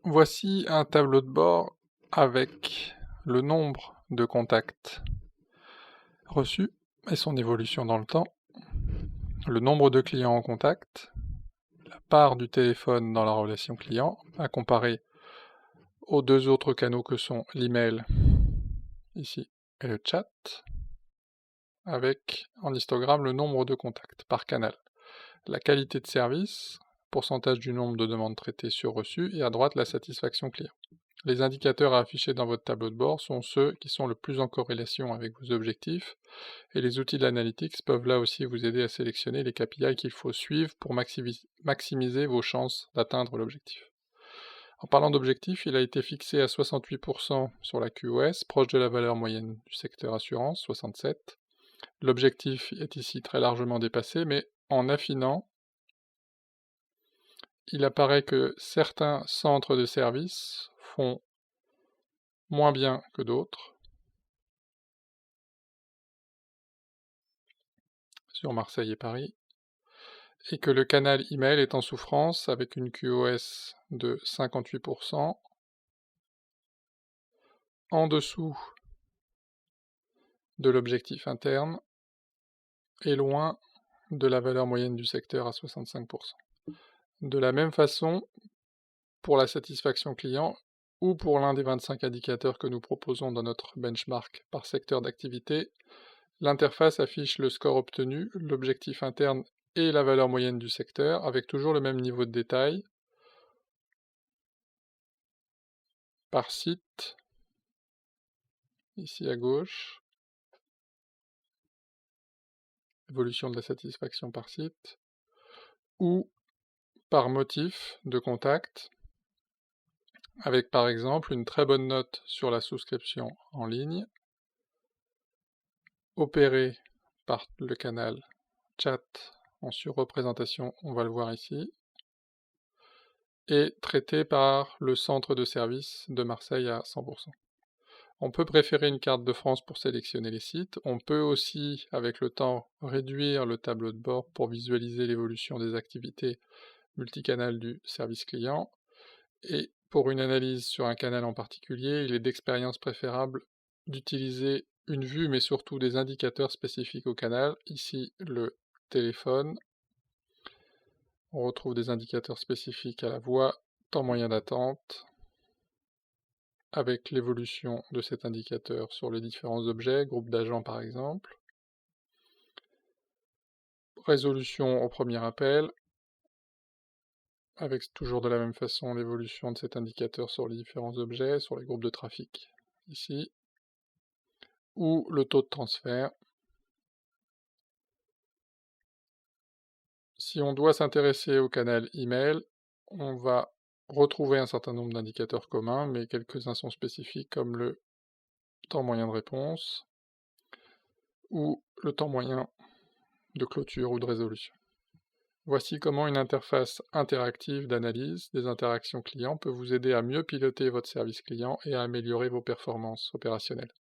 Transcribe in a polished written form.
Voici un tableau de bord avec le nombre de contacts reçus et son évolution dans le temps, le nombre de clients en contact, la part du téléphone dans la relation client, à comparer aux deux autres canaux que sont l'email ici et le chat, avec en histogramme le nombre de contacts par canal, la qualité de service, pourcentage du nombre de demandes traitées sur reçu, et à droite la satisfaction client. Les indicateurs à afficher dans votre tableau de bord sont ceux qui sont le plus en corrélation avec vos objectifs, et les outils d'analytics peuvent là aussi vous aider à sélectionner les KPI qu'il faut suivre pour maximiser vos chances d'atteindre l'objectif. En parlant d'objectif, il a été fixé à 68% sur la QoS, proche de la valeur moyenne du secteur assurance, 67. L'objectif est ici très largement dépassé, mais en affinant, il apparaît que certains centres de services font moins bien que d'autres sur Marseille et Paris, et que le canal email est en souffrance avec une QoS de 58%, en dessous de l'objectif interne et loin de la valeur moyenne du secteur à 65%. De la même façon, pour la satisfaction client, ou pour l'un des 25 indicateurs que nous proposons dans notre benchmark par secteur d'activité, l'interface affiche le score obtenu, l'objectif interne et la valeur moyenne du secteur, avec toujours le même niveau de détail, par site, ici à gauche, évolution de la satisfaction par site, ou par motif de contact, avec par exemple une très bonne note sur la souscription en ligne, opérée par le canal chat en surreprésentation, on va le voir ici, et traité par le centre de service de Marseille à 100%. On peut préférer une carte de France pour sélectionner les sites, on peut aussi, avec le temps, réduire le tableau de bord pour visualiser l'évolution des activités multicanales du service client, et pour une analyse sur un canal en particulier, il est d'expérience préférable d'utiliser une vue, mais surtout des indicateurs spécifiques au canal, ici le téléphone. On retrouve des indicateurs spécifiques à la voix, temps moyen d'attente, avec l'évolution de cet indicateur sur les différents objets, groupe d'agents par exemple, résolution au premier appel, avec toujours de la même façon l'évolution de cet indicateur sur les différents objets, sur les groupes de trafic ici, ou le taux de transfert. Si on doit s'intéresser au canal email, on va retrouver un certain nombre d'indicateurs communs, mais quelques-uns sont spécifiques comme le temps moyen de réponse ou le temps moyen de clôture ou de résolution. Voici comment une interface interactive d'analyse des interactions clients peut vous aider à mieux piloter votre service client et à améliorer vos performances opérationnelles.